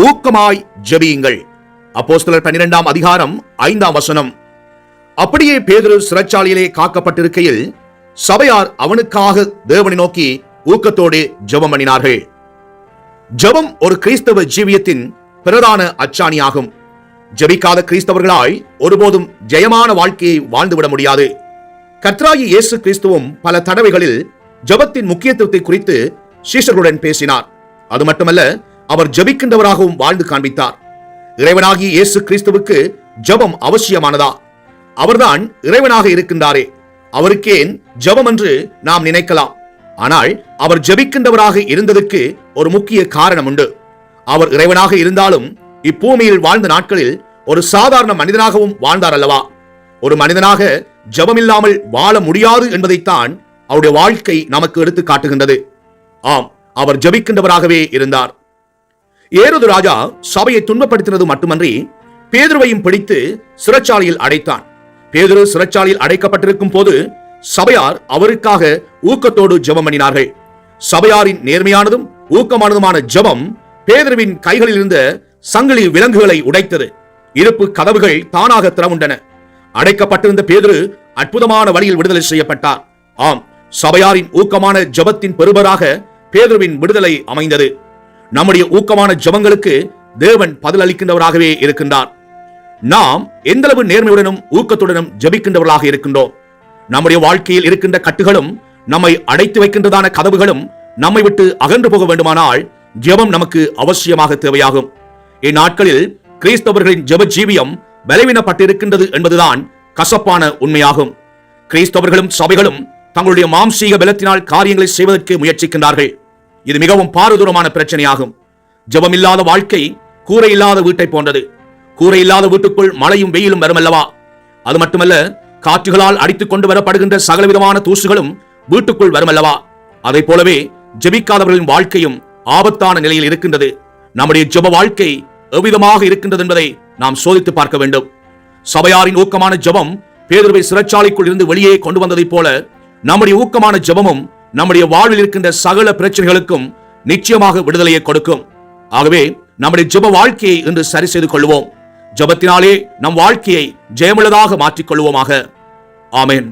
ஊக்கமாய் ஜெபியுங்கள். அப்போஸ்தலர் 12ஆம் அதிகாரம் 5ஆம் வசனம். அப்படியே பேதுரு சிறைச்சாலையிலே காக்கப்பட்டிருக்கையில் சபையார் அவனுக்காக தேவனை நோக்கி ஊக்கத்தோடு ஜெபம் பண்ணினார்கள். ஜெபம் ஒரு கிறிஸ்தவ ஜீவியத்தின் பிரதான அச்சாணியாகும். ஜெபிக்காத கிறிஸ்தவர்களாய் ஒருபோதும் ஜெயமான வாழ்க்கையை வாழ்ந்துவிட முடியாது. கர்த்தராகிய இயேசு கிறிஸ்துவும் பல தடவைகளில் ஜெபத்தின் முக்கியத்துவத்தை குறித்து சீஷர்களுடன் பேசினார். அது மட்டுமல்ல, அவர் ஜெபிக்கின்றவராகவும் வாழ்ந்து காண்பித்தார். இறைவனாகிய இயேசு கிறிஸ்துவுக்கு ஜெபம் அவசியமானதா? அவர்தான் இறைவனாக இருக்கின்றாரே, அவருக்கேன் ஜெபம் என்று நாம் நினைக்கலாம். ஆனால் அவர் ஜெபிக்கின்றவராக இருந்ததற்கு ஒரு முக்கிய காரணம் உண்டு. அவர் இறைவனாக இருந்தாலும் இப்பூமியில் வாழ்ந்த நாட்களில் ஒரு சாதாரண மனிதனாகவும் வாழ்ந்தார் அல்லவா? ஒரு மனிதனாக ஜெபமில்லாமல் வாழ முடியாது என்பதைத்தான் அவருடைய வாழ்க்கை நமக்கு எடுத்து காட்டுகின்றது. ஆம், அவர் ஜெபிக்கின்றவராகவே இருந்தார். ஏரோது ராஜா சபையை துன்பப்படுத்தினது மட்டுமன்றி பேதுருவையும் பிடித்து சிறைச்சாலையில் அடைத்தான். பேதுரு சிறைச்சாலையில் அடைக்கப்பட்டிருக்கும் போது சபையார் அவருக்காக ஊக்கத்தோடு ஜெபம் பண்ணினார்கள். சபையாரின் நேர்மையானதும் ஊக்கமானதுமான ஜெபம் பேதுருவின் கைகளில் இருந்த சங்கிலி விலங்குகளை உடைத்தது. இருப்பு கதவுகள் தானாக திறவுண்டன. அடைக்கப்பட்டிருந்த பேதுரு அற்புதமான வழியில் விடுதலை செய்யப்பட்டார். ஆம், சபையாரின் ஊக்கமான ஜெபத்தின் பெறுபராக பேதுருவின் விடுதலை அமைந்தது. நம்முடைய ஊக்கமான ஜெபங்களுக்கு தேவன் பதில் அளிக்கின்றவராகவே இருக்கின்றார். நாம் எந்தளவு நேர்மையுடனும் ஊக்கத்துடனும் ஜெபிக்கின்றவர்களாக இருக்கின்றோம். நம்முடைய வாழ்க்கையில் இருக்கின்ற கட்டுகளும் நம்மை அடைத்து வைக்கின்றதான கதவுகளும் நம்மை விட்டு அகன்று போக வேண்டுமானால் ஜெபம் நமக்கு அவசியமாக தேவையாகும். இந்நாட்களில் கிறிஸ்தவர்களின் ஜெப ஜீவியம் பலவீனப்பட்டிருக்கின்றது என்பதுதான் கசப்பான உண்மையாகும். கிறிஸ்தவர்களும் சபைகளும் தங்களுடைய மாம்சீக பலத்தினால் காரியங்களை செய்வதற்கு முயற்சிக்கின்றார்கள். இது மிகவும் பாரதூரமான பிரச்சனையாகும். ஜெபம் இல்லாத வாழ்க்கை கூரை இல்லாத வீட்டை போன்றது. கூரை இல்லாத வீட்டுக்குள் மழையும் வெயிலும் வருமல்லவா? அது மட்டுமல்ல, காற்றுகளால் அடித்துக் கொண்டு வரப்படுகின்ற சகலவிதமான தூசுகளும் வீட்டுக்குள் வருமல்லவா? அதை போலவே ஜெபிக்காதவர்களின் வாழ்க்கையும் ஆபத்தான நிலையில் இருக்கின்றது. நம்முடைய ஜெப வாழ்க்கை எவ்விதமாக இருக்கின்றது என்பதை நாம் சோதித்து பார்க்க வேண்டும். சபையாரின் ஊக்கமான ஜெபம் பேதுருவை சிறைச்சாலைக்குள் இருந்து வெளியே கொண்டு வந்ததைப் போல நம்முடைய ஊக்கமான ஜெபமும் நம்முடைய வாழ்வில் இருக்கின்ற சகல பிரச்சனைகளுக்கும் நிச்சயமாக விடுதலையை கொடுக்கும். ஆகவே நம்முடைய ஜெப வாழ்க்கையை இன்று சரி செய்து கொள்வோம். ஜெபத்தினாலே நம் வாழ்க்கையை ஜெயமுள்ளதாக மாற்றிக் கொள்வோமாக. ஆமென்.